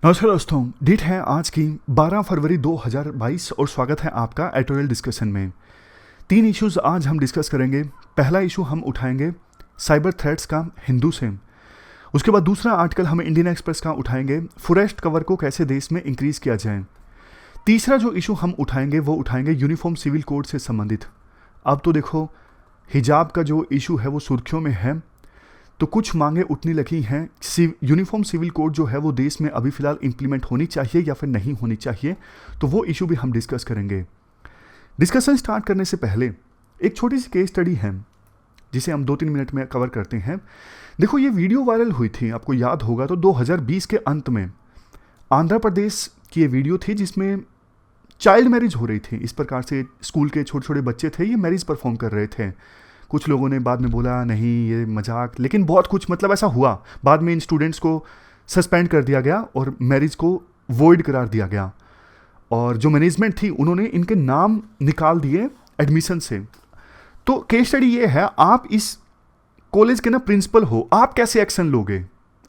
नमस्कार दोस्तों, डेट है आज की 12 फरवरी 2022 और स्वागत है आपका एडिटोरियल डिस्कशन में। 3 इश्यूज आज हम डिस्कस करेंगे। पहला इशू हम उठाएंगे साइबर थ्रेट्स का हिंदू से। उसके बाद दूसरा आर्टिकल हम इंडियन एक्सप्रेस का उठाएंगे, फॉरेस्ट कवर को कैसे देश में इंक्रीज किया जाए। तीसरा जो इशू हम उठाएंगे वो उठाएंगे यूनिफॉर्म सिविल कोड से संबंधित। अब तो देखो, हिजाब का जो इशू है वो सुर्खियों में है, तो कुछ मांगे उठने लगी हैं। यूनिफॉर्म सिविल कोड जो है वो देश में अभी फिलहाल इंप्लीमेंट होनी चाहिए या फिर नहीं होनी चाहिए, तो वो इशू भी हम डिस्कस करेंगे। डिस्कशन स्टार्ट करने से पहले एक छोटी सी केस स्टडी है जिसे हम 2-3 मिनट में कवर करते हैं। देखो, ये वीडियो वायरल हुई थी, आपको याद होगा तो 2020 के अंत में आंध्र प्रदेश की ये वीडियो थी जिसमें चाइल्ड मैरिज हो रही थी। इस प्रकार से स्कूल के छोटे छोटे बच्चे थे, ये मैरिज परफॉर्म कर रहे थे। कुछ लोगों ने बाद में बोला नहीं ये मजाक, लेकिन बहुत कुछ मतलब ऐसा हुआ। बाद में इन स्टूडेंट्स को सस्पेंड कर दिया गया और मैरिज को वॉइड करार दिया गया, और जो मैनेजमेंट थी उन्होंने इनके नाम निकाल दिए एडमिशन से। तो केस स्टडी ये है, आप इस कॉलेज के ना प्रिंसिपल हो, आप कैसे एक्शन लोगे,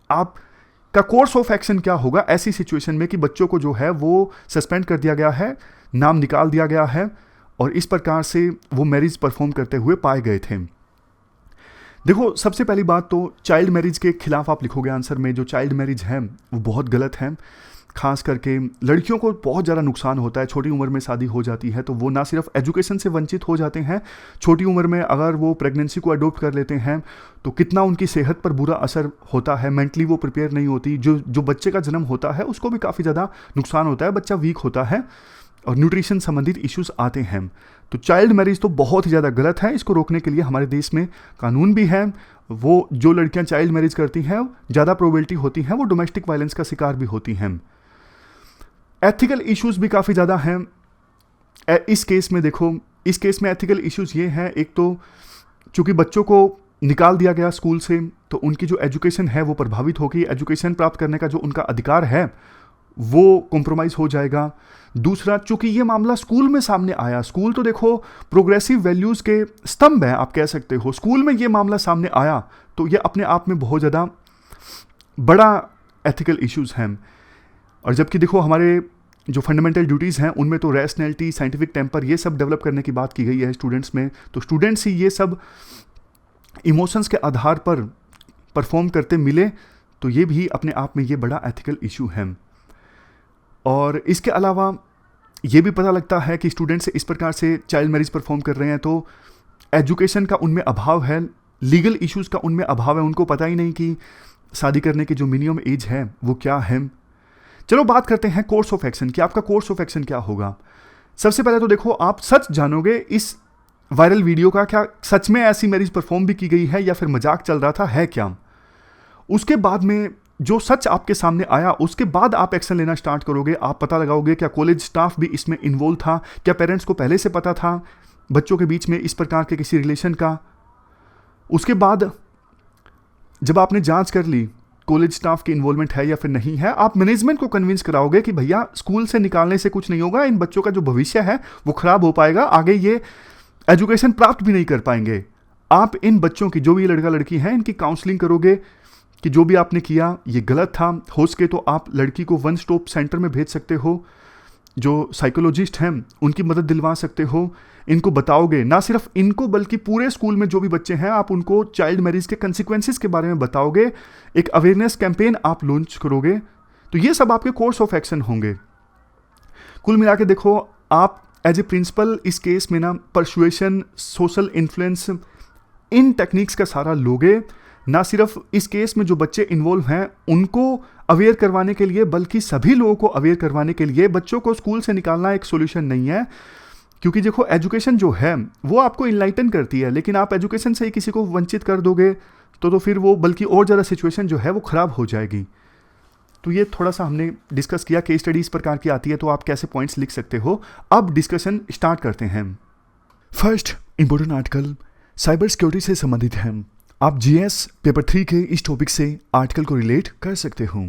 आपका कोर्स ऑफ एक्शन क्या होगा ऐसी सिचुएशन में कि बच्चों को जो है वो सस्पेंड कर दिया गया है, नाम निकाल दिया गया है और इस प्रकार से वो मैरिज परफॉर्म करते हुए पाए गए थे। देखो, सबसे पहली बात तो चाइल्ड मैरिज के खिलाफ आप लिखोगे आंसर में। जो चाइल्ड मैरिज है वो बहुत गलत है, खास करके लड़कियों को बहुत ज़्यादा नुकसान होता है। छोटी उम्र में शादी हो जाती है तो वो ना सिर्फ एजुकेशन से वंचित हो जाते हैं, छोटी उम्र में अगर वो प्रेगनेंसी को अडॉप्ट कर लेते हैं तो कितना उनकी सेहत पर बुरा असर होता है। मेंटली वो प्रिपेयर नहीं होती। जो बच्चे का जन्म होता है उसको भी काफ़ी ज़्यादा नुकसान होता है, बच्चा वीक होता है और न्यूट्रिशन संबंधित इश्यूज आते हैं। तो चाइल्ड मैरिज तो बहुत ही ज़्यादा गलत है। इसको रोकने के लिए हमारे देश में कानून भी है। वो जो लड़कियां चाइल्ड मैरिज करती हैं ज़्यादा प्रोबेबिलिटी होती हैं वो डोमेस्टिक वायलेंस का शिकार भी होती हैं। एथिकल इश्यूज भी काफ़ी ज़्यादा हैं इस केस में। देखो, इस केस में एथिकल इश्यूज ये हैं, एक तो चूँकि बच्चों को निकाल दिया गया स्कूल से तो उनकी जो एजुकेशन है वो प्रभावित होगी। एजुकेशन प्राप्त करने का जो उनका अधिकार है वो कॉम्प्रोमाइज़ हो जाएगा। दूसरा, चूंकि ये मामला स्कूल में सामने आया, स्कूल तो देखो प्रोग्रेसिव वैल्यूज़ के स्तंभ है, आप कह सकते हो। स्कूल में ये मामला सामने आया तो ये अपने आप में बहुत ज़्यादा बड़ा एथिकल इश्यूज़ हैं। और जबकि देखो, हमारे जो फंडामेंटल ड्यूटीज़ हैं उनमें तो रैशनैलिटी, साइंटिफिक टेम्पर, ये सब डेवलप करने की बात की गई है स्टूडेंट्स में। तो स्टूडेंट्स ही ये सब इमोशंस के आधार पर परफॉर्म करते मिले तो ये भी अपने आप में ये बड़ा एथिकल इशू है। और इसके अलावा ये भी पता लगता है कि स्टूडेंट्स इस प्रकार से चाइल्ड मैरिज परफॉर्म कर रहे हैं तो एजुकेशन का उनमें अभाव है, लीगल इश्यूज़ का उनमें अभाव है। उनको पता ही नहीं कि शादी करने की जो मिनिमम एज है वो क्या है। चलो बात करते हैं कोर्स ऑफ एक्शन कि आपका कोर्स ऑफ एक्शन क्या होगा। सबसे पहले तो देखो, आप सच जानोगे इस वायरल वीडियो का, क्या सच में ऐसी मैरिज परफॉर्म भी की गई है या फिर मजाक चल रहा था, है क्या। उसके बाद में जो सच आपके सामने आया उसके बाद आप एक्शन लेना स्टार्ट करोगे। आप पता लगाओगे क्या कॉलेज स्टाफ भी इसमें इन्वॉल्व था, क्या पेरेंट्स को पहले से पता था बच्चों के बीच में इस प्रकार के किसी रिलेशन का। उसके बाद जब आपने जांच कर ली कॉलेज स्टाफ की इन्वॉल्वमेंट है या फिर नहीं है, आप मैनेजमेंट को कन्विंस कराओगे कि भैया स्कूल से निकालने से कुछ नहीं होगा, इन बच्चों का जो भविष्य है वो खराब हो पाएगा, आगे ये एजुकेशन प्राप्त भी नहीं कर पाएंगे। आप इन बच्चों की, जो भी लड़का लड़की हैं, इनकी काउंसलिंग करोगे कि जो भी आपने किया ये गलत था। हो सके तो आप लड़की को वन स्टॉप सेंटर में भेज सकते हो, जो साइकोलॉजिस्ट हैं उनकी मदद दिलवा सकते हो। इनको बताओगे, ना सिर्फ इनको बल्कि पूरे स्कूल में जो भी बच्चे हैं आप उनको चाइल्ड मैरिज के कंसिक्वेंसेस के बारे में बताओगे। एक अवेयरनेस कैंपेन आप लॉन्च करोगे। तो ये सब आपके कोर्स ऑफ एक्शन होंगे। कुल मिला के देखो, आप एज ए प्रिंसिपल इस केस में ना परसुएशन, सोशल इन्फ्लुएंस, इन टेक्निक्स का सहारा लोगे। ना सिर्फ इस केस में जो बच्चे इन्वॉल्व हैं उनको अवेयर करवाने के लिए बल्कि सभी लोगों को अवेयर करवाने के लिए। बच्चों को स्कूल से निकालना एक सॉल्यूशन नहीं है, क्योंकि देखो एजुकेशन जो है वो आपको इनलाइटन करती है, लेकिन आप एजुकेशन से ही किसी को वंचित कर दोगे तो फिर वो बल्कि और ज़्यादा सिचुएशन जो है वो ख़राब हो जाएगी। तो ये थोड़ा सा हमने डिस्कस किया। केस स्टडी इस प्रकार की आती है तो आप कैसे पॉइंट्स लिख सकते हो। अब डिस्कशन स्टार्ट करते हैं। First important article cyber security से संबंधित है। आप जीएस पेपर 3 के इस टॉपिक से आर्टिकल को रिलेट कर सकते हो।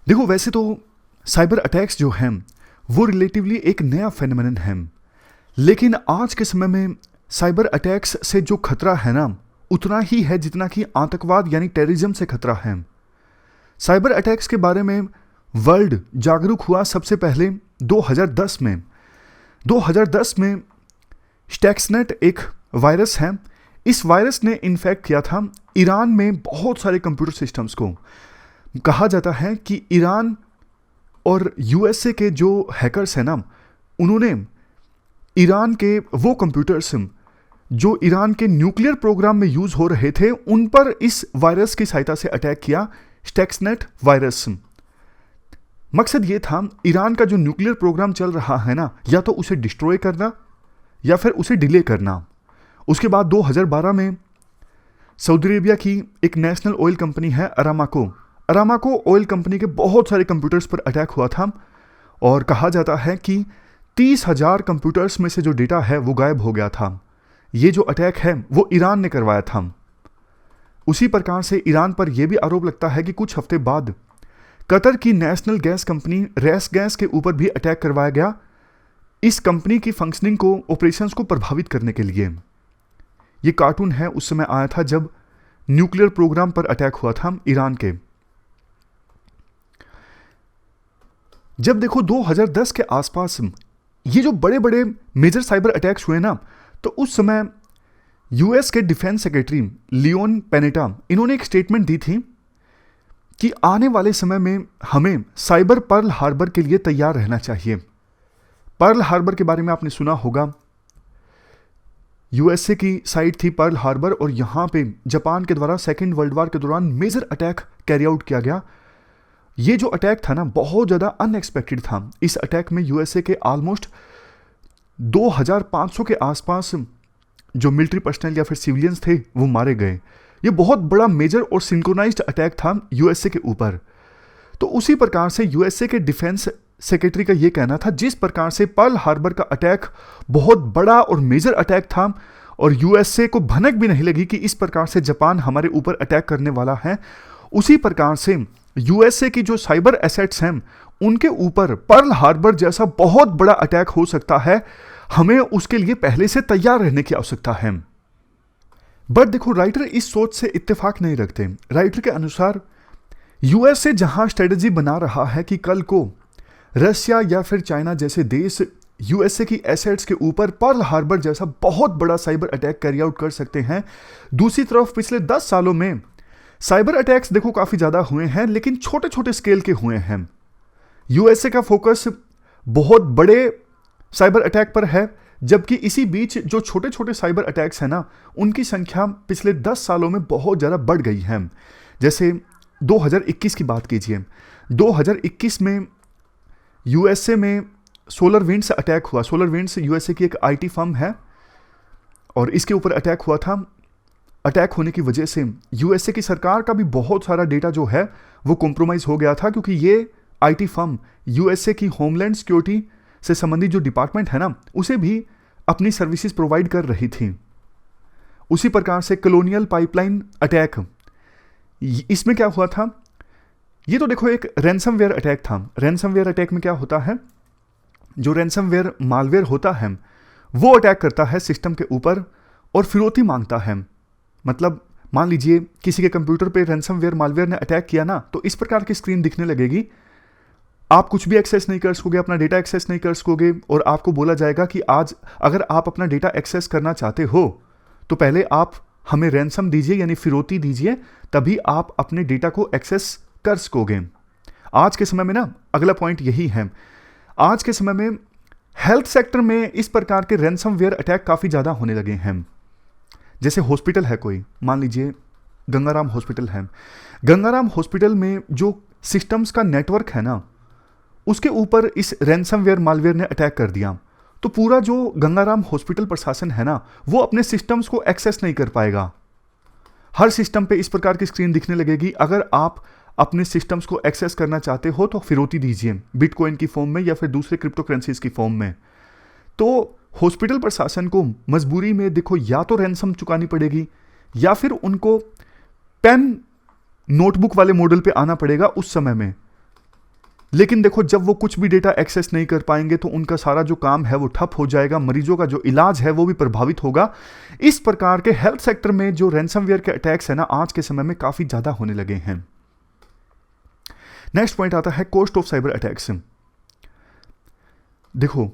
देखो, वैसे तो साइबर अटैक्स जो हैं वो रिलेटिवली एक नया फेनोमेनन है, लेकिन आज के समय में साइबर अटैक्स से जो खतरा है ना उतना ही है जितना कि आतंकवाद यानी टेररिज्म से खतरा है। साइबर अटैक्स के बारे में वर्ल्ड जागरूक हुआ सबसे पहले 2010 में। 2010 में स्टैक्सनेट एक वायरस है। इस वायरस ने इन्फेक्ट किया था ईरान में बहुत सारे कंप्यूटर सिस्टम्स को। कहा जाता है कि ईरान और यूएसए के जो हैकर्स हैं ना, उन्होंने ईरान के वो कंप्यूटर्स जो ईरान के न्यूक्लियर प्रोग्राम में यूज हो रहे थे, उन पर इस वायरस की सहायता से अटैक किया, स्टैक्सनेट वायरस। मकसद ये था ईरान का जो न्यूक्लियर प्रोग्राम चल रहा है ना, या तो उसे डिस्ट्रॉय करना या फिर उसे डिले करना। उसके बाद 2012 में सऊदी अरेबिया की एक नेशनल ऑयल कंपनी है अरामाको ऑयल कंपनी के बहुत सारे कंप्यूटर्स पर अटैक हुआ था और कहा जाता है कि 30,000 कंप्यूटर्स में से जो डेटा है वो गायब हो गया था। ये जो अटैक है वो ईरान ने करवाया था। उसी प्रकार से ईरान पर यह भी आरोप लगता है कि कुछ हफ्ते बाद कतर की national gas company RasGas के ऊपर भी अटैक करवाया गया, इस कंपनी की फंक्शनिंग को, ऑपरेशंस को प्रभावित करने के लिए। ये कार्टून है उस समय आया था जब न्यूक्लियर प्रोग्राम पर अटैक हुआ था ईरान के। जब देखो 2010 के आसपास ये जो बड़े बड़े मेजर साइबर अटैक्स हुए ना, तो उस समय यूएस के डिफेंस सेक्रेटरी लियोन पेनेटा, इन्होंने एक स्टेटमेंट दी थी कि आने वाले समय में हमें साइबर पर्ल हार्बर के लिए तैयार रहना चाहिए। पर्ल हार्बर के बारे में आपने सुना होगा, यूएसए की साइट थी पर्ल हार्बर और यहां पे जापान के द्वारा सेकेंड वर्ल्ड वॉर के दौरान मेजर अटैक कैरी आउट किया गया। ये जो अटैक था ना, बहुत ज़्यादा अनएक्सपेक्टेड था। इस अटैक में यूएसए के ऑलमोस्ट 2500 के आसपास जो मिलिट्री पर्सनल या फिर सिविलियंस थे वो मारे गए। ये बहुत बड़ा मेजर और सिंक्रोनाइज्ड अटैक था यूएसए के ऊपर। तो उसी प्रकार से यूएसए के डिफेंस सेक्रेटरी का ये कहना था, जिस प्रकार से पर्ल हार्बर का अटैक बहुत बड़ा और मेजर अटैक था और यूएसए को भनक भी नहीं लगी कि इस प्रकार से जापान हमारे ऊपर अटैक करने वाला है, उसी प्रकार से यूएसए की जो साइबर एसेट्स हैं उनके ऊपर पर्ल हार्बर जैसा बहुत बड़ा अटैक हो सकता है। हमें उसके लिए पहले से तैयार रहने की आवश्यकता है। बट देखो, राइटर इस सोच से इत्तेफाक नहीं रखते। राइटर के अनुसार यूएसए जहां स्ट्रेटजी बना रहा है कि कल को रशिया या फिर चाइना जैसे देश यूएसए की एसेट्स के ऊपर पर्ल हार्बर जैसा बहुत बड़ा साइबर अटैक कैरी आउट कर सकते हैं, दूसरी तरफ पिछले 10 सालों में साइबर अटैक्स देखो काफी ज्यादा हुए हैं, लेकिन छोटे छोटे स्केल के हुए हैं। यूएसए का फोकस बहुत बड़े साइबर अटैक पर है, जबकि इसी बीच जो छोटे छोटे साइबर अटैक्स हैं ना, उनकी संख्या पिछले 10 सालों में बहुत ज़्यादा बढ़ गई है। जैसे 2021 की बात कीजिए, 2021 में यूएसए में सोलर विंड्स अटैक हुआ। सोलर विंड्स यूएसए की एक आईटी फर्म है और इसके ऊपर अटैक हुआ था। अटैक होने की वजह से यूएसए की सरकार का भी बहुत सारा डेटा जो है वो कॉम्प्रोमाइज़ हो गया था, क्योंकि ये आईटी फर्म यूएसए की होमलैंड सिक्योरिटी से संबंधित जो डिपार्टमेंट है ना, उसे भी अपनी सर्विसेज प्रोवाइड कर रही थी। उसी प्रकार से कॉलोनियल पाइपलाइन अटैक, इसमें क्या हुआ था, ये तो देखो एक रैंसमवेयर अटैक था। रैंसमवेयर अटैक में क्या होता है, जो रैंसमवेयर मालवेयर होता है वो अटैक करता है सिस्टम के ऊपर और फिरौती मांगता है। मतलब मान लीजिए किसी के कंप्यूटर पे रैंसमवेयर मालवेयर ने अटैक किया ना, तो इस प्रकार की स्क्रीन दिखने लगेगी। आप कुछ भी एक्सेस नहीं कर सकोगे, अपना डेटा एक्सेस नहीं कर सकोगे और आपको बोला जाएगा कि आज अगर आप अपना डेटा एक्सेस करना चाहते हो तो पहले आप हमें रैंसम दीजिए, यानी फिरौती दीजिए, तभी आप अपने डेटा को एक्सेस कर सकोगे। आज के समय में ना अगला पॉइंट यही है, आज के समय में हेल्थ सेक्टर में इस प्रकार के रैंसमवेयर अटैक काफ़ी ज़्यादा होने लगे हैं। जैसे हॉस्पिटल है कोई, मान लीजिए गंगाराम हॉस्पिटल है, गंगाराम हॉस्पिटल में जो सिस्टम्स का नेटवर्क है ना, उसके ऊपर इस रैंसमवेयर मालवेयर ने अटैक कर दिया, तो पूरा जो गंगाराम हॉस्पिटल प्रशासन है ना, वो अपने सिस्टम्स को एक्सेस नहीं कर पाएगा। हर सिस्टम पे इस प्रकार की स्क्रीन दिखने लगेगी। अगर आप अपने सिस्टम्स को एक्सेस करना चाहते हो तो फिरौती दीजिए, बिटकॉइन की फॉर्म में या फिर दूसरे क्रिप्टो करेंसीज की फॉर्म में। तो हॉस्पिटल प्रशासन को मजबूरी में देखो या तो रैंसम चुकानी पड़ेगी या फिर उनको पेन नोटबुक वाले मॉडल पे आना पड़ेगा उस समय में। लेकिन देखो, जब वो कुछ भी डेटा एक्सेस नहीं कर पाएंगे तो उनका सारा जो काम है वो ठप हो जाएगा, मरीजों का जो इलाज है वो भी प्रभावित होगा। इस प्रकार के हेल्थ सेक्टर में जो रैंसमवेयर के अटैक्स है ना, आज के समय में काफी ज्यादा होने लगे हैं। नेक्स्ट पॉइंट आता है कॉस्ट ऑफ साइबर अटैक्स। देखो,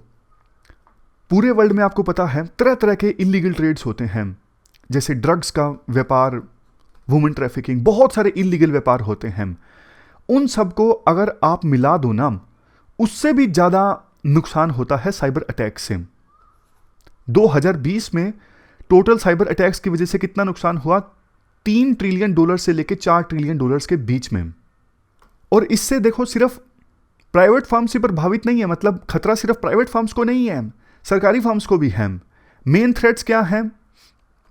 पूरे वर्ल्ड में आपको पता है तरह तरह के इलीगल ट्रेड्स होते हैं, जैसे ड्रग्स का व्यापार, वुमेन ट्रैफिकिंग, बहुत सारे इलीगल व्यापार होते हैं। उन सबको अगर आप मिला दो ना, उससे भी ज़्यादा नुकसान होता है साइबर अटैक से। 2020 में टोटल साइबर अटैक्स की वजह से कितना नुकसान हुआ? $3 ट्रिलियन से लेकर $4 ट्रिलियन के बीच में। और इससे देखो, सिर्फ प्राइवेट फर्म्स ही प्रभावित नहीं है, मतलब खतरा सिर्फ प्राइवेट फर्म्स को नहीं है, सरकारी फर्म्स को भी है। मेन थ्रेट्स क्या है?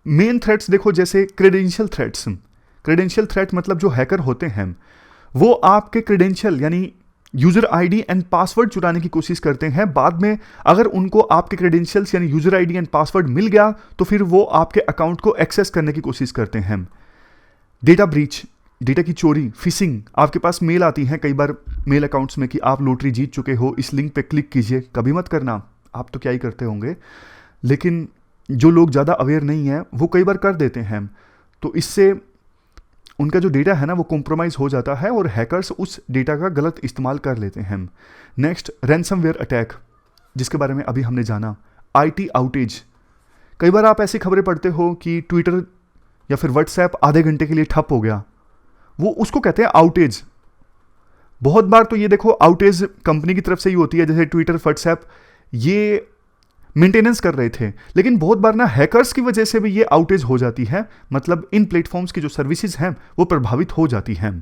मेन थ्रेट्स देखो, जैसे क्रेडेंशियल थ्रेट्स। क्रेडेंशियल थ्रेट मतलब जो हैकर होते हैं वो आपके क्रेडेंशियल यानी यूजर आईडी एंड पासवर्ड चुराने की कोशिश करते हैं। बाद में अगर उनको आपके क्रेडेंशियल्स यानी यूजर आईडी एंड पासवर्ड मिल गया तो फिर वो आपके अकाउंट को एक्सेस करने की कोशिश करते हैं। डेटा ब्रीच, डेटा की चोरी, फिशिंग, आपके पास मेल आती है कई बार मेल अकाउंट्स में कि आप लॉटरी जीत चुके हो, इस लिंक पे क्लिक कीजिए। कभी मत करना, आप तो क्या ही करते होंगे, लेकिन जो लोग ज़्यादा अवेयर नहीं है वो कई बार कर देते हैं। तो इससे उनका जो डेटा है ना वो कॉम्प्रोमाइज़ हो जाता है और हैकर्स उस डेटा का गलत इस्तेमाल कर लेते हैं। नेक्स्ट, रैंसमवेयर अटैक, जिसके बारे में अभी हमने जाना। आईटी आउटेज, कई बार आप ऐसी खबरें पढ़ते हो कि ट्विटर या फिर व्हाट्सएप आधे घंटे के लिए ठप हो गया, वो उसको कहते हैं आउटेज। बहुत बार तो ये देखो आउटेज कंपनी की तरफ से ही होती है, जैसे ट्विटर, व्हाट्सएप ये मेंटेनेंस कर रहे थे, लेकिन बहुत बार ना हैकर्स की वजह से भी ये आउटेज हो जाती है, मतलब इन प्लेटफॉर्म्स की जो सर्विसेज हैं वो प्रभावित हो जाती हैं।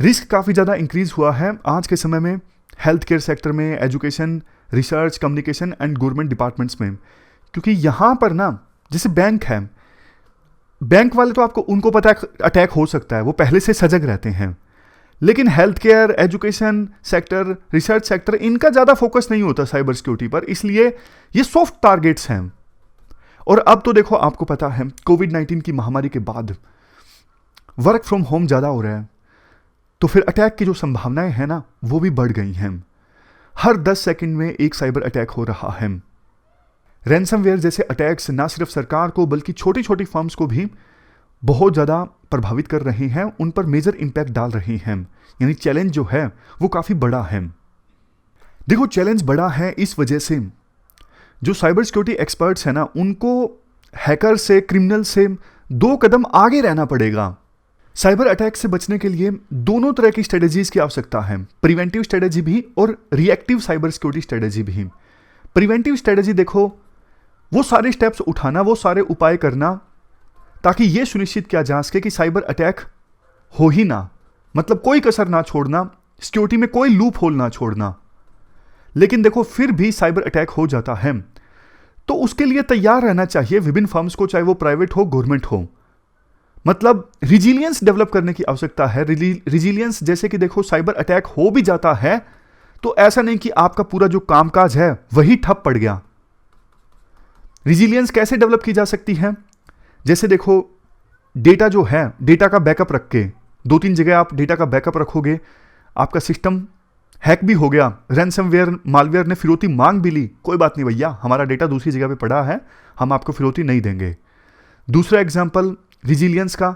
रिस्क काफ़ी ज़्यादा इंक्रीज हुआ है आज के समय में हेल्थ केयर सेक्टर में, education, research, communication and government departments में, क्योंकि यहाँ पर ना जैसे बैंक है, बैंक वाले तो आपको उनको पता है अटैक हो सकता है, वो पहले से सजग रहते हैं, लेकिन health care, education sector, research sector, इनका ज़्यादा फोकस नहीं होता साइबर सिक्योरिटी पर, इसलिए ये सॉफ्ट टारगेट्स हैं। और अब तो देखो, आपको पता है कोविड-19 की महामारी के बाद वर्क फ्रॉम होम ज़्यादा हो रहा है, तो फिर अटैक की जो संभावनाएं हैं ना वो भी बढ़ गई हैं। हर 10 सेकंड में एक साइबर अटैक हो रहा है। रैंसमवेयर जैसे अटैक्स ना सिर्फ सरकार को बल्कि छोटी छोटी फर्म्स को भी बहुत ज़्यादा प्रभावित कर रहे हैं, उन पर मेजर इम्पैक्ट डाल रहे हैं। यानी चैलेंज जो है वो काफ़ी बड़ा है। देखो, चैलेंज बड़ा है इस वजह से जो साइबर सिक्योरिटी एक्सपर्ट्स हैं ना उनको हैकर से, क्रिमिनल से 2 कदम आगे रहना पड़ेगा। साइबर अटैक से बचने के लिए दोनों तरह की स्ट्रेटेजीज की आवश्यकता है, प्रिवेंटिव स्ट्रेटेजी भी और रिएक्टिव साइबर सिक्योरिटी स्ट्रेटेजी भी। प्रिवेंटिव स्ट्रेटेजी देखो, वो सारे स्टेप्स उठाना, वो सारे उपाय करना ताकि ये सुनिश्चित किया जा सके कि साइबर अटैक हो ही ना, मतलब कोई कसर ना छोड़ना, सिक्योरिटी में कोई लूप होल ना छोड़ना। लेकिन देखो, फिर भी साइबर अटैक हो जाता है तो उसके लिए तैयार रहना चाहिए विभिन्न फर्म्स को, चाहे वो प्राइवेट हो, गवर्नमेंट हो। मतलब रिजिलियंस डेवलप करने की आवश्यकता है। रिजिलियंस जैसे कि देखो, साइबर अटैक हो भी जाता है तो ऐसा नहीं कि आपका पूरा जो कामकाज है वही ठप पड़ गया। रिजिलियंस कैसे डेवलप की जा सकती है? जैसे देखो, डेटा जो है, डेटा का बैकअप रख के 2-3 जगह आप डेटा का बैकअप रखोगे, आपका सिस्टम हैक भी हो गया, रैंसमवेयर मालवेयर ने फिरौती मांग भी ली, कोई बात नहीं भैया, हमारा डेटा दूसरी जगह पे पड़ा है, हम आपको फिरौती नहीं देंगे। दूसरा एग्जांपल रिजिलियंस का,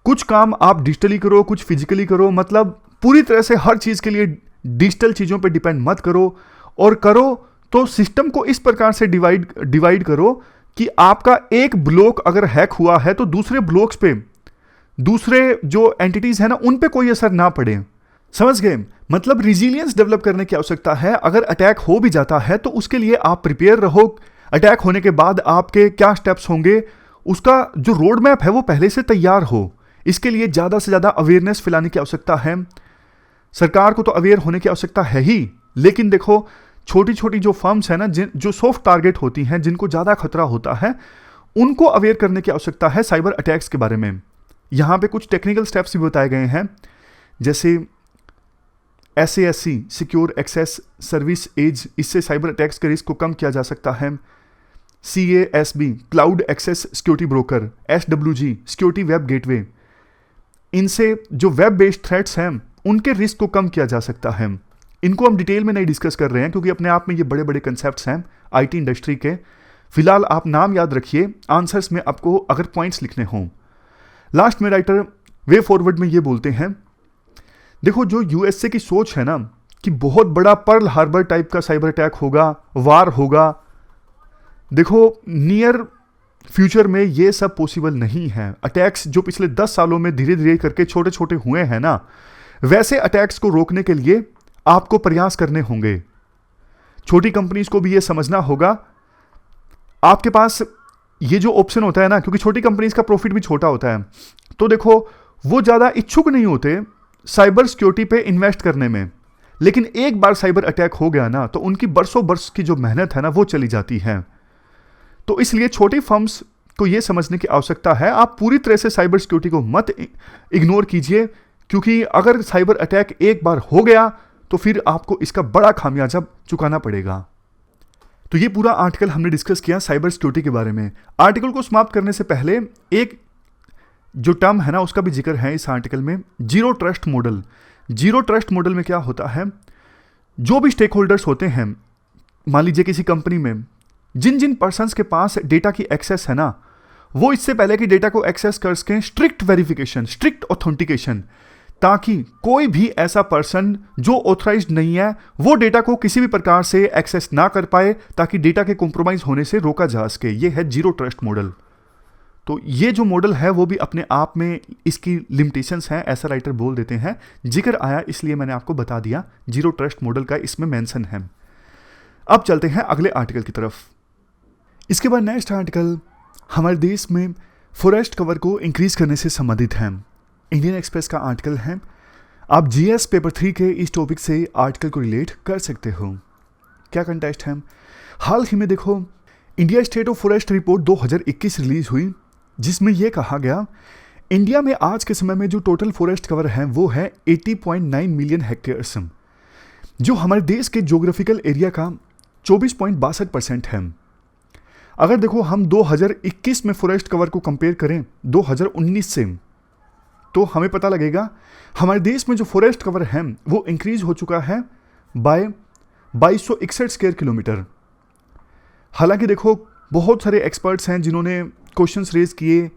कुछ काम आप डिजिटली करो, कुछ फिजिकली करो, मतलब पूरी तरह से हर चीज़ के लिए डिजिटल चीज़ों पे डिपेंड मत करो, और करो तो सिस्टम को इस प्रकार से डिवाइड करो कि आपका एक ब्लॉक अगर हैक हुआ है तो दूसरे ब्लॉक्स पे, दूसरे जो एंटिटीज है ना उन पे कोई असर ना पड़े। समझ गए? मतलब रिजिलियंस डेवलप करने की आवश्यकता है। अगर अटैक हो भी जाता है तो उसके लिए आप प्रिपेयर रहो। अटैक होने के बाद आपके क्या स्टेप्स होंगे, उसका जो रोड मैप है वो पहले से तैयार हो। इसके लिए ज़्यादा से ज़्यादा अवेयरनेस फैलाने की आवश्यकता है। सरकार को तो अवेयर होने की आवश्यकता है ही, लेकिन देखो छोटी छोटी जो फर्म्स हैं ना, जो सॉफ्ट टारगेट होती हैं, जिनको ज़्यादा खतरा होता है, उनको अवेयर करने की आवश्यकता है साइबर अटैक्स के बारे में। यहाँ पे कुछ टेक्निकल स्टेप्स भी बताए गए हैं, जैसे SASC secure access service edge, इससे साइबर अटैक्स के रिस्क को कम किया जा सकता है। CASB cloud access security broker, SWG security web gateway, इनसे जो वेब बेस्ड थ्रेट्स हैं उनके रिस्क को कम किया जा सकता है। इनको हम डिटेल में नहीं डिस्कस कर रहे हैं क्योंकि अपने आप में ये बड़े बड़े कंसेप्ट्स हैं IT इंडस्ट्री के। फिलहाल आप नाम याद रखिए, आंसर्स में आपको अगर पॉइंट्स लिखने हों। लास्ट में राइटर वे फॉरवर्ड में ये बोलते हैं देखो जो यूएसए की सोच है ना कि बहुत बड़ा पर्ल हार्बर टाइप का साइबर अटैक होगा, वार होगा, देखो नियर फ्यूचर में ये सब पॉसिबल नहीं है। अटैक्स जो पिछले 10 सालों में धीरे धीरे करके छोटे छोटे हुए हैं ना, वैसे अटैक्स को रोकने के लिए आपको प्रयास करने होंगे। छोटी कंपनीज को भी ये समझना होगा, आपके पास ये जो ऑप्शन होता है ना, क्योंकि छोटी कंपनीज का प्रॉफिट भी छोटा होता है, तो देखो वो ज़्यादा इच्छुक नहीं होते साइबर सिक्योरिटी पे इन्वेस्ट करने में, लेकिन एक बार साइबर अटैक हो गया ना तो उनकी बरसों बरस की जो मेहनत है ना वो चली जाती है। तो इसलिए छोटी फर्म्स को यह समझने की आवश्यकता है, आप पूरी तरह से साइबर सिक्योरिटी को मत इग्नोर कीजिए, क्योंकि अगर साइबर अटैक एक बार हो गया तो फिर आपको इसका बड़ा खामियाजा चुकाना पड़ेगा। तो ये पूरा आर्टिकल हमने डिस्कस किया साइबर सिक्योरिटी के बारे में। आर्टिकल को समाप्त करने से पहले एक जो टर्म है ना उसका भी जिक्र है इस आर्टिकल में, zero trust model. Zero trust model में क्या होता है, जो भी स्टेक होल्डर्स होते हैं, मान लीजिए किसी कंपनी में जिन जिन पर्सन्स के पास डेटा की एक्सेस है ना, वो इससे पहले कि डेटा को एक्सेस कर सकें स्ट्रिक्ट वेरिफिकेशन, स्ट्रिक्ट ऑथेंटिकेशन, ताकि कोई भी ऐसा पर्सन जो ऑथराइज्ड नहीं है वो डेटा को किसी भी प्रकार से एक्सेस ना कर पाए, ताकि डेटा के कॉम्प्रोमाइज होने से रोका जा सके। ये है जीरो ट्रस्ट मॉडल। तो ये जो मॉडल है वो भी अपने आप में इसकी लिमिटेशंस हैं, ऐसा राइटर बोल देते हैं, जिक्र आया इसलिए मैंने आपको बता दिया, जीरो ट्रस्ट मॉडल का इसमें मेंशन है। अब चलते हैं अगले आर्टिकल की तरफ। इसके बाद नेक्स्ट आर्टिकल हमारे देश में फॉरेस्ट कवर को इंक्रीज करने से संबंधित है। इंडियन एक्सप्रेस का आर्टिकल है। आप जीएस पेपर 3 के इस टॉपिक से आर्टिकल को रिलेट कर सकते हो। क्या कंटेक्स्ट है, हाल ही में देखो India state of forest report 2021 release हुई, जिसमें यह कहा गया इंडिया में आज के समय में जो टोटल फॉरेस्ट कवर है वो है 80.9 मिलियन हेक्टेयर्स, जो हमारे देश के ज्योग्राफिकल एरिया का 24.62% है। अगर देखो हम 2021 में फॉरेस्ट कवर को कंपेयर करें 2019 से, तो हमें पता लगेगा हमारे देश में जो फॉरेस्ट कवर है वो इंक्रीज हो चुका है बाय 2261 स्क्वायर किलोमीटर। हालांकि देखो बहुत सारे एक्सपर्ट्स हैं जिन्होंने क्वेश्चंस रेज किए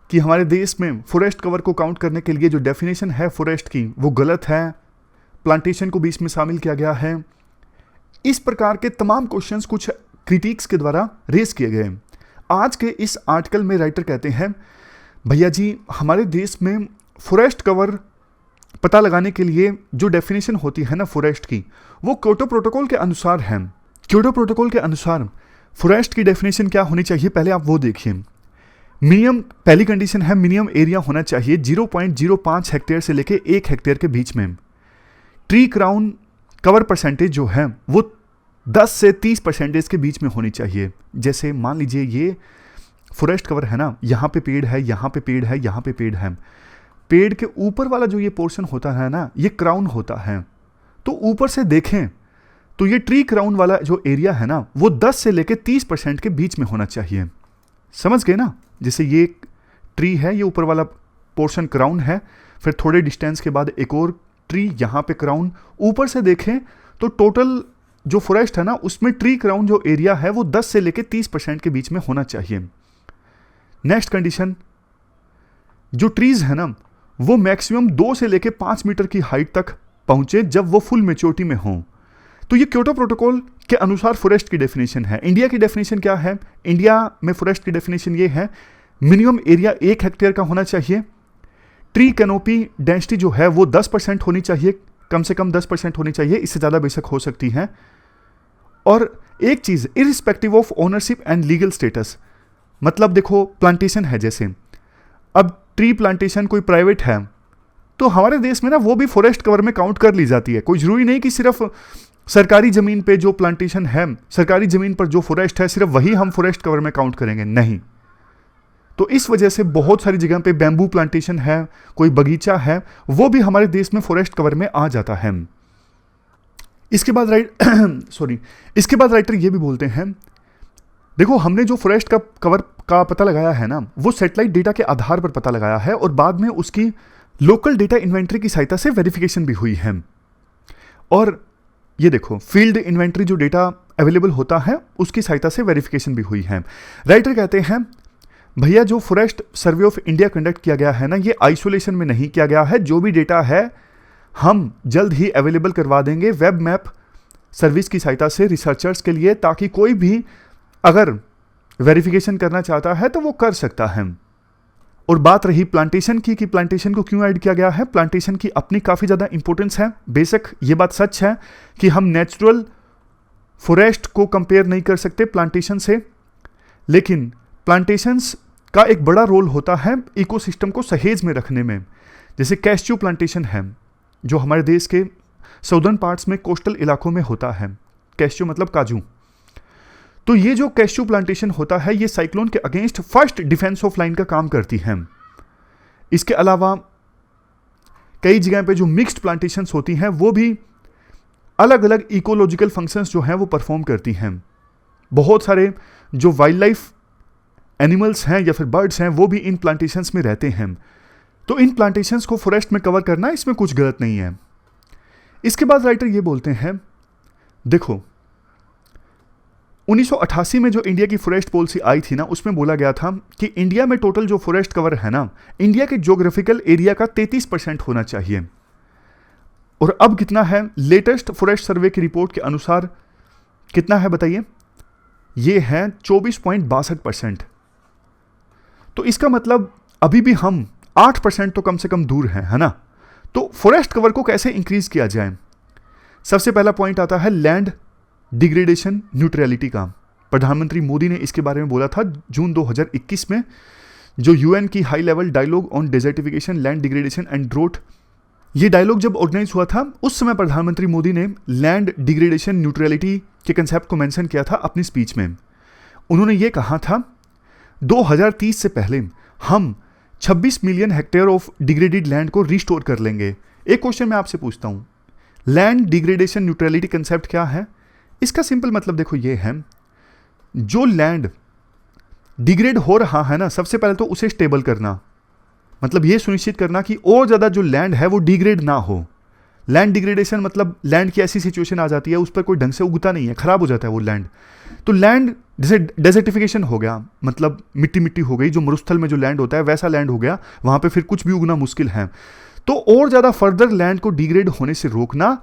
कि हमारे देश में फॉरेस्ट कवर को काउंट करने के लिए जो डेफिनेशन है फॉरेस्ट की वो गलत है, प्लांटेशन को बीच में शामिल किया गया है। इस प्रकार के तमाम क्वेश्चंस कुछ क्रिटिक्स के द्वारा रेज किए गए। आज के इस आर्टिकल में राइटर कहते हैं भैया जी हमारे देश में फॉरेस्ट कवर पता लगाने के लिए जो डेफिनेशन होती है ना फॉरेस्ट की, वो क्योटो प्रोटोकॉल के अनुसार है। क्योटो प्रोटोकॉल के अनुसार फॉरेस्ट की डेफिनेशन क्या होनी चाहिए, पहले आप वो देखिए। मिनिमम, पहली कंडीशन है मिनिमम एरिया होना चाहिए 0.05 हेक्टेयर से लेके 1 हेक्टेयर के बीच में। ट्री क्राउन कवर परसेंटेज जो है वो 10 से 30% के बीच में होनी चाहिए। जैसे मान लीजिए ये फॉरेस्ट कवर है ना, यहाँ पे पेड़ है, यहाँ पे पेड़ है, यहाँ पे पेड़ है, पेड़ के ऊपर वाला जो ये पोर्शन होता है ना ये क्राउन होता है। तो ऊपर से देखें तो ये ट्री क्राउन वाला जो एरिया है ना वो 10 से लेके 30% के बीच में होना चाहिए। समझ गए ना, जैसे ये ट्री है, ये ऊपर वाला पोर्शन क्राउन है, फिर थोड़े डिस्टेंस के बाद एक और ट्री, यहाँ पे क्राउन। ऊपर से देखें तो टोटल जो फॉरेस्ट है ना उसमें ट्री क्राउन जो एरिया है वो 10 से लेके 30% के बीच में होना चाहिए। नेक्स्ट कंडीशन, जो ट्रीज है ना वो मैक्सिमम 2 से लेके 5 मीटर की हाइट तक पहुंचे जब वो फुल मैच्योरिटी में हों। तो ये क्योटो प्रोटोकॉल के अनुसार फॉरेस्ट की डेफिनेशन है। इंडिया की डेफिनेशन क्या है, इंडिया में फॉरेस्ट की डेफिनेशन ये है मिनिमम एरिया 1 हेक्टेयर का होना चाहिए, ट्री कैनोपी डेंसिटी जो है वो 10% होनी चाहिए, कम से कम 10% होनी चाहिए, इससे ज़्यादा बेशक हो सकती है। और एक चीज़, irrespective of ownership and legal status, मतलब देखो प्लांटेशन है, जैसे अब ट्री प्लांटेशन कोई प्राइवेट है तो हमारे देश में ना वो भी फॉरेस्ट कवर में काउंट कर ली जाती है। कोई जरूरी नहीं कि सिर्फ सरकारी ज़मीन पे जो प्लांटेशन है, सरकारी ज़मीन पर जो फॉरेस्ट है सिर्फ वही हम फॉरेस्ट कवर में काउंट करेंगे, नहीं। तो इस वजह से बहुत सारी जगह पे बैम्बू प्लांटेशन है, कोई बगीचा है, वो भी हमारे देश में फॉरेस्ट कवर में आ जाता है। इसके बाद इसके बाद राइटर ये भी बोलते हैं, देखो हमने जो फॉरेस्ट का कवर का पता लगाया है ना वो सैटेलाइट डेटा के आधार पर पता लगाया है और बाद में उसकी लोकल डेटा इन्वेंट्री की सहायता से वेरिफिकेशन भी हुई है। और ये देखो फील्ड इन्वेंट्री जो डेटा अवेलेबल होता है उसकी सहायता से वेरिफिकेशन भी हुई है। राइटर कहते हैं भैया जो forest survey of India conduct किया गया है ना ये आइसोलेशन में नहीं किया गया है, जो भी डेटा है हम जल्द ही अवेलेबल करवा देंगे वेब मैप सर्विस की सहायता से रिसर्चर्स के लिए, ताकि कोई भी अगर वेरिफिकेशन करना चाहता है तो वो कर सकता है। और बात रही प्लांटेशन की कि प्लांटेशन को क्यों ऐड किया गया है, प्लांटेशन की अपनी काफ़ी ज़्यादा इंपॉर्टेंस है। बेशक ये बात सच है कि हम नेचुरल फॉरेस्ट को कंपेयर नहीं कर सकते प्लांटेशन से, लेकिन प्लांटेशंस का एक बड़ा रोल होता है इकोसिस्टम को सहेज में रखने में। जैसे कैश्यू प्लांटेशन है जो हमारे देश के साउदर्न पार्ट्स में कोस्टल इलाकों में होता है। कैश्यू मतलब काजू। तो ये जो कैश्यू प्लांटेशन होता है ये साइक्लोन के against first defence of line का काम करती है। इसके अलावा कई जगह पे जो मिक्स्ड प्लांटेशंस होती हैं वो भी अलग अलग इकोलॉजिकल फंक्शंस जो हैं वो परफॉर्म करती हैं। बहुत सारे जो वाइल्ड लाइफ एनिमल्स हैं या फिर बर्ड्स हैं वो भी इन प्लांटेशंस में रहते हैं। तो इन प्लांटेशंस को फॉरेस्ट में कवर करना इसमें कुछ गलत नहीं है। इसके बाद राइटर ये बोलते हैं, देखो 1988 में जो इंडिया की फॉरेस्ट पॉलिसी आई थी ना, उसमें बोला गया था कि इंडिया में टोटल जो फॉरेस्ट कवर है ना, इंडिया के ज्योग्राफिकल एरिया का 33% होना चाहिए। और अब कितना है? लेटेस्ट फॉरेस्ट सर्वे की रिपोर्ट के अनुसार कितना है बताइए? ये है 24.62%। तो इसका मतलब अभी भी हम 8% तो कम से कम दूर हैं, है ना? तो फॉरेस्ट कवर को कैसे इंक्रीज किया जाए? सबसे पहला पॉइंट आता है लैंड डिग्रेडेशन न्यूट्रलिटी का। प्रधानमंत्री मोदी ने इसके बारे में बोला था जून 2021 में, जो यूएन की high level dialogue on desertification, land degradation and drought, ये डायलॉग जब ऑर्गेनाइज हुआ था उस समय प्रधानमंत्री मोदी ने लैंड डिग्रेडेशन न्यूट्रलिटी के कंसेप्ट को मेंशन किया था अपनी स्पीच में। उन्होंने ये कहा था 2030 से पहले हम 26 million hectare of degraded land को रिस्टोर कर लेंगे। एक क्वेश्चन मैं आपसे पूछता हूं, लैंड डिग्रेडेशन न्यूट्रलिटी कंसेप्ट क्या है? इसका सिंपल मतलब देखो ये है, जो लैंड डिग्रेड हो रहा है ना, सबसे पहले तो उसे स्टेबल करना, मतलब ये सुनिश्चित करना कि और ज़्यादा जो लैंड है वो डिग्रेड ना हो। लैंड डिग्रेडेशन मतलब लैंड की ऐसी सिचुएशन आ जाती है उस पर कोई ढंग से उगता नहीं है, खराब हो जाता है वो लैंड। तो लैंड जैसे डेजर्टिफिकेशन हो गया, मतलब मिट्टी मिट्टी हो गई, जो मरुस्थल में जो लैंड होता है वैसा लैंड हो गया, वहाँ पे फिर कुछ भी उगना मुश्किल है। तो और ज़्यादा फर्दर लैंड को डिग्रेड होने से रोकना,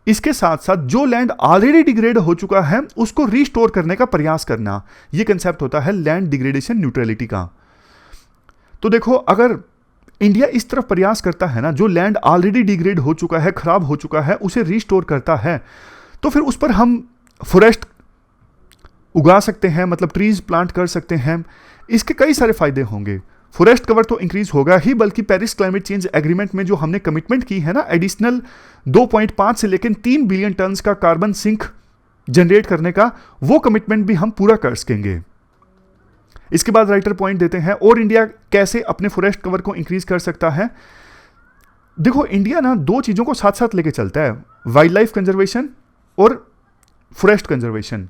इसके साथ साथ जो लैंड ऑलरेडी डिग्रेड हो चुका है उसको रिस्टोर करने का प्रयास करना, ये कंसेप्ट होता है लैंड डिग्रेडेशन न्यूट्रलिटी का। तो देखो अगर इंडिया इस तरफ प्रयास करता है ना, जो लैंड ऑलरेडी डिग्रेड हो चुका है, खराब हो चुका है, उसे रिस्टोर करता है, तो फिर उस पर हम फॉरेस्ट उगा सकते हैं, मतलब ट्रीज प्लांट कर सकते हैं। इसके कई सारे फायदे होंगे। फॉरेस्ट कवर तो इंक्रीज होगा ही, बल्कि पेरिस क्लाइमेट चेंज एग्रीमेंट में जो हमने कमिटमेंट की है ना, एडिशनल 2.5 से लेकर 3 बिलियन टन का कार्बन सिंक जनरेट करने का, वो कमिटमेंट भी हम पूरा कर सकेंगे। इसके बाद राइटर पॉइंट देते हैं और इंडिया कैसे अपने फॉरेस्ट कवर को इंक्रीज कर सकता है। देखो इंडिया ना दो चीजों को साथ साथ लेके चलता है, वाइल्ड लाइफ कंजर्वेशन और फॉरेस्ट कंजर्वेशन।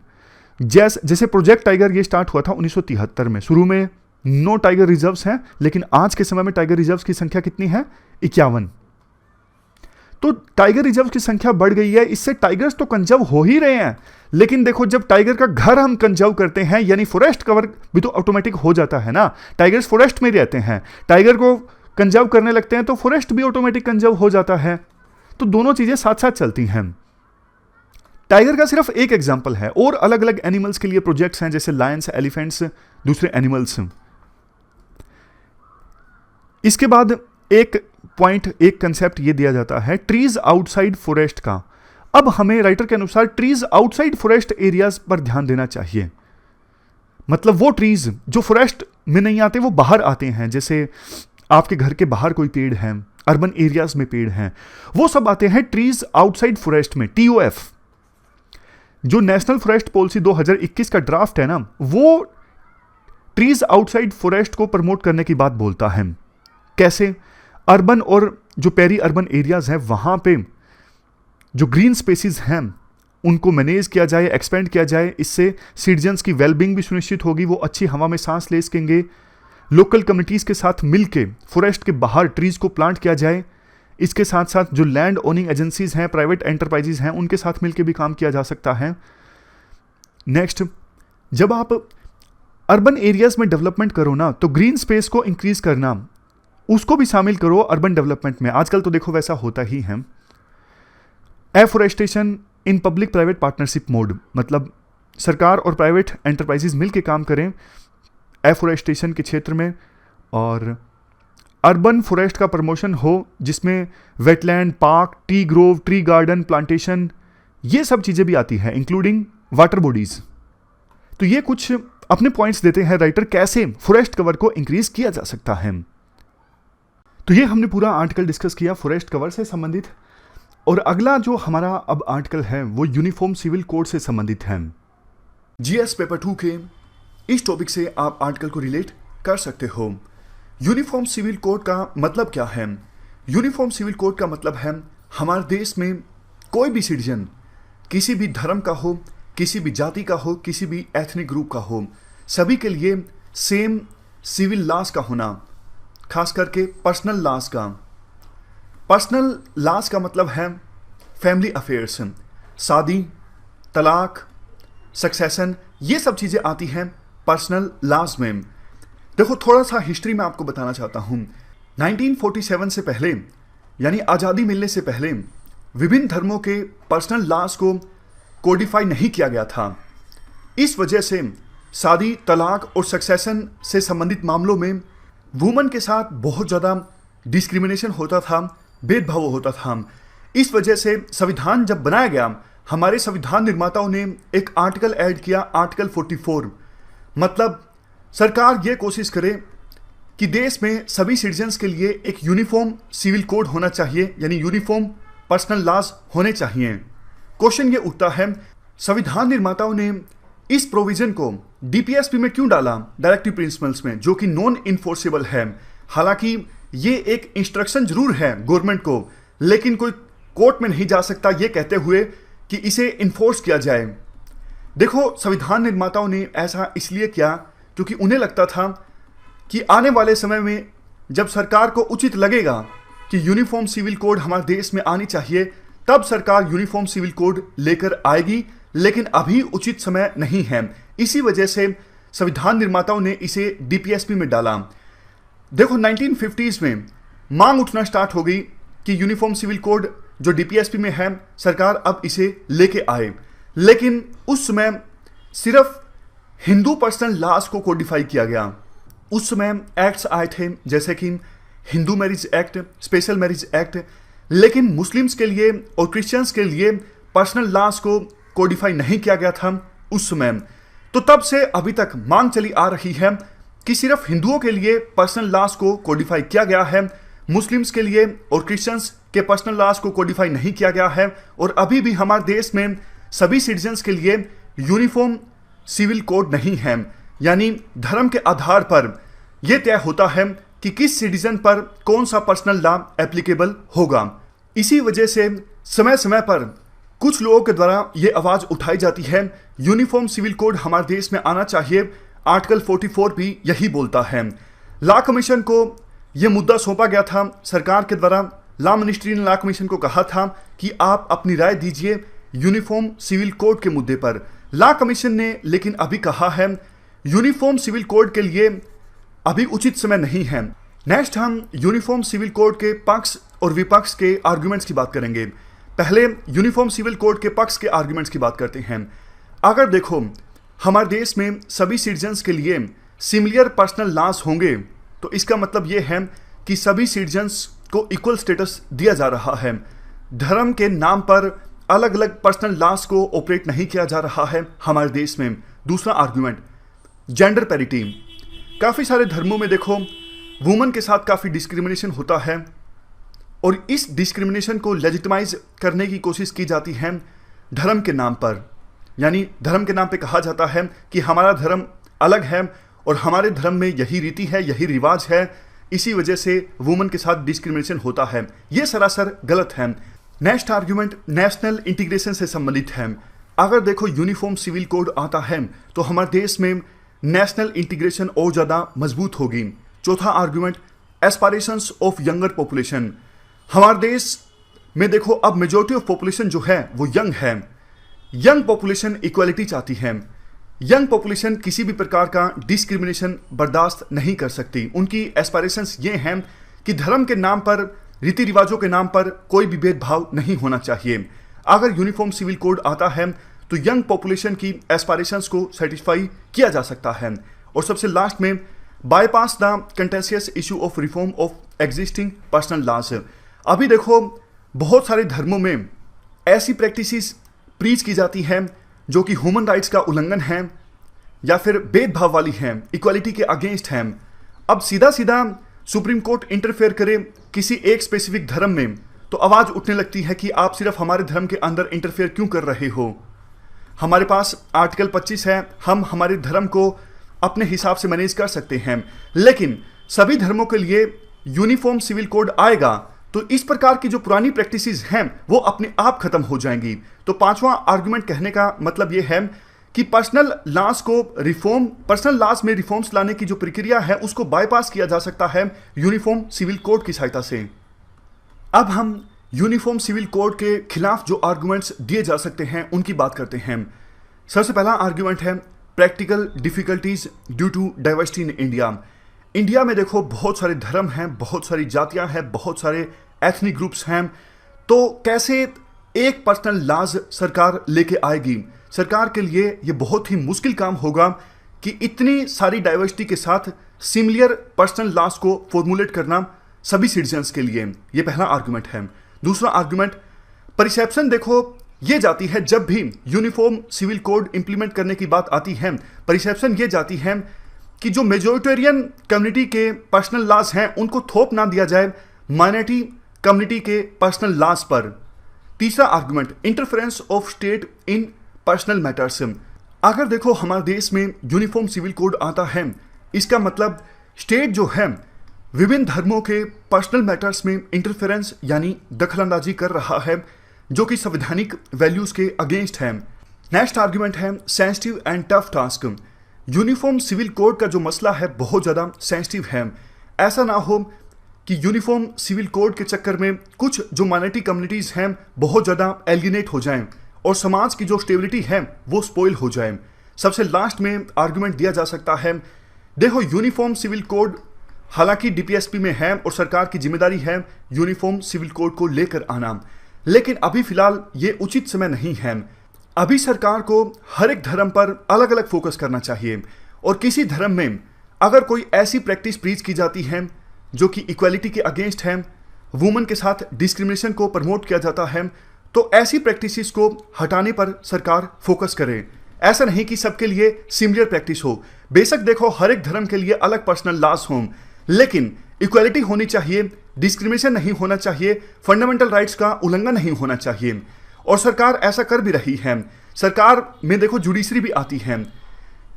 जैसे प्रोजेक्ट टाइगर ये स्टार्ट हुआ था 1973 में। शुरू में 9 टाइगर रिजर्व्स हैं, लेकिन आज के समय में टाइगर रिजर्व्स की संख्या कितनी है? 51। तो टाइगर रिजर्व की संख्या बढ़ गई है, इससे टाइगर्स तो कंजर्व हो ही रहे हैं, लेकिन देखो जब टाइगर का घर हम कंजर्व करते हैं, यानी फॉरेस्ट कवर भी तो ऑटोमेटिक हो जाता है ना। टाइगर्स फॉरेस्ट में रहते हैं, टाइगर को कंजर्व करने लगते हैं तो फॉरेस्ट भी ऑटोमेटिक कंजर्व हो जाता है। तो दोनों चीजें साथ साथ चलती हैं। टाइगर का सिर्फ एक एग्जाम्पल है, और अलग अलग एनिमल्स के लिए प्रोजेक्ट्स हैं, जैसे लायंस, एलिफेंट्स, दूसरे एनिमल्स। इसके बाद एक पॉइंट, एक कंसेप्ट ये दिया जाता है ट्रीज आउटसाइड फॉरेस्ट का। अब हमें राइटर के अनुसार ट्रीज आउटसाइड फॉरेस्ट एरियाज पर ध्यान देना चाहिए। मतलब वो ट्रीज जो फॉरेस्ट में नहीं आते वो बाहर आते हैं, जैसे आपके घर के बाहर कोई पेड़ है, अर्बन एरियाज में पेड़ हैं, वो सब आते हैं ट्रीज आउटसाइड फॉरेस्ट में, TOF। जो नेशनल फॉरेस्ट पॉलिसी 2021 का ड्राफ्ट है ना, वो ट्रीज आउटसाइड फॉरेस्ट को प्रमोट करने की बात बोलता है। कैसे? अर्बन और जो पेरी अर्बन एरियाज हैं वहां पे जो ग्रीन स्पेसिस हैं उनको मैनेज किया जाए, एक्सपेंड किया जाए। इससे सिटीजन्स की वेलबींग भी सुनिश्चित होगी, वो अच्छी हवा में सांस ले सकेंगे। लोकल कम्युनिटीज के साथ मिलके फॉरेस्ट के बाहर ट्रीज को प्लांट किया जाए। इसके साथ साथ जो लैंड ओनिंग एजेंसीज हैं, प्राइवेट एंटरप्राइजेज हैं, उनके साथ मिलकर भी काम किया जा सकता है। नेक्स्ट, जब आप अर्बन एरियाज में डेवलपमेंट करो ना, तो ग्रीन स्पेस को इंक्रीज करना, उसको भी शामिल करो अर्बन डेवलपमेंट में। आजकल तो देखो वैसा होता ही है। Afforestation in public private partnership mode, मतलब सरकार और प्राइवेट एंटरप्राइजेज मिल के काम करें एफोरेस्टेशन के क्षेत्र में। और अर्बन फॉरेस्ट का प्रमोशन हो जिसमें wetland, park, T Grove, tree garden, plantation, ये सब चीज़ें भी आती हैं, इंक्लूडिंग वाटर बॉडीज़। तो ये कुछ अपने पॉइंट्स देते हैं राइटर कैसे फॉरेस्ट कवर को इंक्रीज किया जा सकता है। तो ये हमने पूरा आर्टिकल डिस्कस किया फॉरेस्ट कवर से संबंधित। और अगला जो हमारा अब आर्टिकल है वो यूनिफॉर्म सिविल कोड से संबंधित है। जीएस पेपर 2 के इस टॉपिक से आप आर्टिकल को रिलेट कर सकते हो। यूनिफॉर्म सिविल कोड का मतलब क्या है? यूनिफॉर्म सिविल कोड का मतलब है हमारे देश में कोई भी सिटीजन किसी भी धर्म का हो, किसी भी जाति का हो, किसी भी एथनिक ग्रुप का हो, सभी के लिए सेम सिविल लॉज का होना, खास करके पर्सनल लॉज का। पर्सनल लॉज का मतलब है फैमिली अफेयर्स, शादी, तलाक, सक्सेशन, ये सब चीज़ें आती हैं पर्सनल लॉज में। देखो थोड़ा सा हिस्ट्री में आपको बताना चाहता हूँ। 1947 से पहले यानी आज़ादी मिलने से पहले विभिन्न धर्मों के पर्सनल लॉज को कोडिफाई नहीं किया गया था। इस वजह से शादी, तलाक और सक्सेशन से संबंधित मामलों में वुमन के साथ बहुत ज़्यादा डिस्क्रिमिनेशन होता था, भेदभाव होता था। इस वजह से संविधान जब बनाया गया, हमारे संविधान निर्माताओं ने एक आर्टिकल ऐड किया, आर्टिकल 44। मतलब सरकार ये कोशिश करे कि देश में सभी सिटीजन्स के लिए एक यूनिफॉर्म सिविल कोड होना चाहिए, यानी यूनिफॉर्म पर्सनल लॉज होने चाहिए। क्वेश्चन ये उठता है, संविधान निर्माताओं ने इस प्रोविजन को डीपीएसपी में क्यों डाला, डायरेक्टिव प्रिंसिपल्स में, जो कि नॉन इन्फोर्सेबल है। हालांकि ये एक इंस्ट्रक्शन जरूर है गवर्नमेंट को, लेकिन कोई कोर्ट में नहीं जा सकता ये कहते हुए कि इसे इन्फोर्स किया जाए। देखो संविधान निर्माताओं ने ऐसा इसलिए किया क्योंकि उन्हें लगता था कि आने वाले समय में जब सरकार को उचित लगेगा कि यूनिफॉर्म सिविल कोड हमारे देश में आनी चाहिए, तब सरकार यूनिफॉर्म सिविल कोड लेकर आएगी, लेकिन अभी उचित समय नहीं है। इसी वजह से संविधान निर्माताओं ने इसे डीपीएसपी में डाला। देखो 1950s में मांग उठना स्टार्ट हो गई कि यूनिफॉर्म सिविल कोड जो डीपीएसपी में है, सरकार अब इसे लेके आए। लेकिन उस समय सिर्फ हिंदू पर्सनल लॉज को कोडिफाई किया गया। उस समय एक्ट्स आए थे जैसे कि Hindu marriage act, special marriage act, लेकिन मुस्लिम्स के लिए और क्रिश्चियंस के लिए पर्सनल लॉज को कोडिफाई नहीं किया गया था उस समय। तो तब से अभी तक मांग चली आ रही है कि सिर्फ हिंदुओं के लिए पर्सनल लॉज को कोडिफाई किया गया है, मुस्लिम्स के लिए और क्रिश्चियंस के पर्सनल लॉज को कोडिफाई नहीं किया गया है। और अभी भी हमारे देश में सभी सिटीजन्स के लिए यूनिफॉर्म सिविल कोड नहीं है, यानी धर्म के आधार पर यह तय होता है कि किस सिटीजन पर कौन सा पर्सनल लॉ एप्लीकेबल होगा। इसी वजह से समय समय पर कुछ लोगों के द्वारा यह आवाज़ उठाई जाती है यूनिफॉर्म सिविल कोड हमारे देश में आना चाहिए। आर्टिकल 44 भी यही बोलता है। लॉ कमीशन को यह मुद्दा सौंपा गया था सरकार के द्वारा। लॉ मिनिस्ट्री ने लॉ कमीशन को कहा था कि आप अपनी राय दीजिए यूनिफॉर्म सिविल कोड के मुद्दे पर। लॉ कमीशन ने लेकिन अभी कहा है यूनिफॉर्म सिविल कोड के लिए अभी उचित समय नहीं है। नेक्स्ट हम यूनिफॉर्म सिविल कोड के पक्ष और विपक्ष के आर्गुमेंट्स की बात करेंगे। पहले यूनिफॉर्म सिविल कोड के पक्ष के आर्गुमेंट्स की बात करते हैं। अगर देखो हमारे देश में सभी सिटीजन्स के लिए सिमिलर पर्सनल लॉज होंगे तो इसका मतलब ये है कि सभी सिटीजन्स को इक्वल स्टेटस दिया जा रहा है। धर्म के नाम पर अलग अलग पर्सनल लॉज को ऑपरेट नहीं किया जा रहा है हमारे देश में। दूसरा आर्गुमेंट, जेंडर पैरिटी। काफ़ी सारे धर्मों में देखो वुमन के साथ काफ़ी डिस्क्रिमिनेशन होता है और इस डिस्क्रिमिनेशन को लेजिटिमाइज करने की कोशिश की जाती है धर्म के नाम पर। यानी धर्म के नाम पे कहा जाता है कि हमारा धर्म अलग है और हमारे धर्म में यही रीति है, यही रिवाज है, इसी वजह से वुमन के साथ डिस्क्रिमिनेशन होता है। ये सरासर गलत है। नेक्स्ट आर्ग्यूमेंट नेशनल इंटीग्रेशन से संबंधित है। अगर देखो यूनिफॉर्म सिविल कोड आता है तो हमारे देश में नेशनल इंटीग्रेशन और ज़्यादा मजबूत होगी। चौथा argument aspirations of younger population. हमारे देश में देखो अब मेजॉरिटी ऑफ पॉपुलेशन जो है वो यंग है। यंग पॉपुलेशन इक्वालिटी चाहती है। यंग पॉपुलेशन किसी भी प्रकार का डिस्क्रिमिनेशन बर्दाश्त नहीं कर सकती। उनकी एस्पायरेशंस ये हैं कि धर्म के नाम पर, रीति रिवाजों के नाम पर कोई भी भेदभाव नहीं होना चाहिए। अगर यूनिफॉर्म सिविल कोड आता है तो यंग पॉपुलेशन की एस्पायरेशंस को सेटिस्फाई किया जा सकता है। और सबसे लास्ट में bypass the contentious issue of reform of existing personal laws. अभी देखो बहुत सारे धर्मों में ऐसी प्रैक्टिसेस प्रीच की जाती हैं जो कि ह्यूमन राइट्स का उल्लंघन है या फिर भेदभाव वाली हैं, इक्वालिटी के अगेंस्ट हैं। अब सीधा सीधा सुप्रीम कोर्ट इंटरफेयर करे किसी एक स्पेसिफिक धर्म में तो आवाज उठने लगती है कि आप सिर्फ हमारे धर्म के अंदर इंटरफेयर क्यों कर रहे हो। हमारे पास आर्टिकल 25 है, हम हमारे धर्म को अपने हिसाब से मैनेज कर सकते हैं, लेकिन सभी धर्मों के लिए यूनिफॉर्म सिविल कोड आएगा तो इस प्रकार की जो पुरानी प्रैक्टिसेस हैं वो अपने आप खत्म हो जाएंगी। तो पांचवा आर्गुमेंट कहने का मतलब ये है कि पर्सनल लॉज में रिफॉर्म्स लाने की जो प्रक्रिया है उसको बाईपास किया जा सकता है यूनिफॉर्म सिविल कोड की सहायता से। अब हम यूनिफॉर्म सिविल कोड के खिलाफ जो आर्गुमेंट्स दिए जा सकते हैं उनकी बात करते हैं। सबसे पहला आर्गुमेंट है practical difficulties due to diversity in India. India में देखो बहुत सारे धर्म हैं, बहुत सारी जातियां हैं, बहुत सारे एथनिक ग्रुप्स हैं, तो कैसे एक पर्सनल लॉज सरकार लेके आएगी। सरकार के लिए ये बहुत ही मुश्किल काम होगा कि इतनी सारी डाइवर्सिटी के साथ सिमिलर पर्सनल लॉज को फॉर्मुलेट करना सभी सिटीजन्स के लिए। ये पहला आर्गुमेंट है। दूसरा आर्गुमेंट परसेप्शन देखो ये जाती है जब भी यूनिफॉर्म सिविल कोड इंप्लीमेंट करने की बात आती है, परसेप्शन ये जाती है कि जो मेजोरिटेरियन कम्युनिटी के पर्सनल लॉज हैं उनको थोप ना दिया जाए माइनॉरिटी कम्युनिटी के पर्सनल लॉज पर। तीसरा argument interference of state in personal matters. अगर देखो हमारे देश में यूनिफॉर्म सिविल कोड आता है इसका मतलब स्टेट जो है विभिन्न धर्मों के पर्सनल मैटर्स में इंटरफेरेंस यानी दखलंदाजी कर रहा है जो कि संवैधानिक वैल्यूज के अगेंस्ट है। नेक्स्ट आर्गुमेंट है sensitive and tough task. Uniform civil code का जो मसला है बहुत ज़्यादा सेंसिटिव है। ऐसा ना हो कि यूनिफॉर्म सिविल कोड के चक्कर में कुछ जो माइनॉरिटी कम्युनिटीज़ हैं बहुत ज़्यादा एलियनेट हो जाएं और समाज की जो स्टेबिलिटी है वो स्पॉइल हो जाए। सबसे लास्ट में आर्गुमेंट दिया जा सकता है देखो यूनिफॉर्म सिविल कोड हालांकि डीपीएसपी में है और सरकार की जिम्मेदारी है यूनिफॉर्म सिविल कोड को लेकर आना, लेकिन अभी फिलहाल ये उचित समय नहीं है। अभी सरकार को हर एक धर्म पर अलग अलग फोकस करना चाहिए और किसी धर्म में अगर कोई ऐसी प्रैक्टिस प्रीच की जाती है जो कि इक्वालिटी के अगेंस्ट है, वुमेन के साथ डिस्क्रिमिनेशन को प्रमोट किया जाता है, तो ऐसी प्रैक्टिसेस को हटाने पर सरकार फोकस करे। ऐसा नहीं कि सबके लिए सिमिलर प्रैक्टिस हो। बेशक देखो हर एक धर्म के लिए अलग पर्सनल लॉज हों, लेकिन इक्वालिटी होनी चाहिए, डिस्क्रिमिनेशन नहीं होना चाहिए, फंडामेंटल राइट्स का उल्लंघन नहीं होना चाहिए। और सरकार ऐसा कर भी रही है। सरकार में देखो जुडिशरी भी आती है।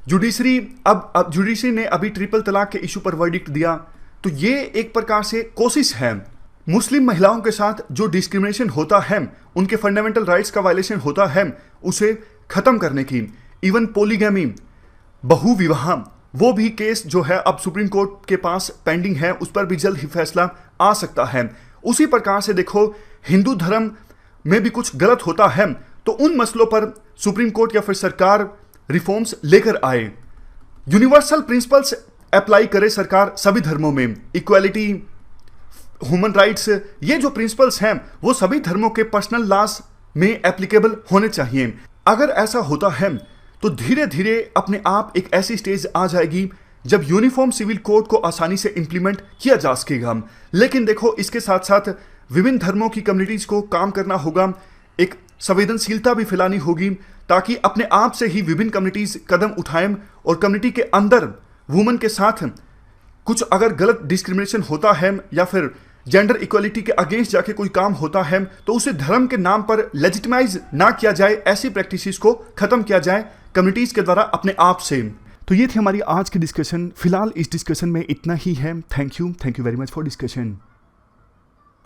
जुडिशरी अब जुडिशरी ने अभी ट्रिपल तलाक के इशू पर वर्डिक्ट दिया, तो ये एक प्रकार से कोशिश है मुस्लिम महिलाओं के साथ जो डिस्क्रिमिनेशन होता है, उनके फंडामेंटल राइट्स का वायलेशन होता है, उसे खत्म करने की। इवन पोलीगैमी, बहुविवाह, वो भी केस जो है अब सुप्रीम कोर्ट के पास पेंडिंग है, उस पर भी जल्द ही फैसला आ सकता है। उसी प्रकार से देखो हिंदू धर्म में भी कुछ गलत होता है तो उन मसलों पर सुप्रीम कोर्ट या फिर सरकार रिफॉर्म्स लेकर आए। यूनिवर्सल प्रिंसिपल्स अप्लाई करे सरकार सभी धर्मों में, इक्वालिटी, ह्यूमन राइट्स, ये जो प्रिंसिपल्स हैं वो सभी धर्मों के पर्सनल लॉज में एप्लीकेबल होने चाहिए। अगर ऐसा होता है तो धीरे धीरे अपने आप एक ऐसी स्टेज आ जाएगी जब यूनिफॉर्म सिविल कोड को आसानी से इंप्लीमेंट किया जा सकेगा। लेकिन देखो इसके साथ साथ विभिन्न धर्मों की कम्युनिटीज को काम करना होगा, एक संवेदनशीलता भी फैलानी होगी ताकि अपने आप से ही विभिन्न कम्युनिटीज कदम उठाएं और कम्युनिटी के अंदर वुमेन के साथ कुछ अगर गलत डिस्क्रिमिनेशन होता है या फिर जेंडर इक्वालिटी के अगेंस्ट जाके कोई काम होता है तो उसे धर्म के नाम पर लेजिटिमाइज ना किया जाए, ऐसी प्रैक्टिसेस को खत्म किया जाए कम्युनिटीज के द्वारा अपने आप से। तो ये थी हमारी आज की डिस्कशन। फिलहाल इस डिस्कशन में इतना ही है। Thank you very much for discussion.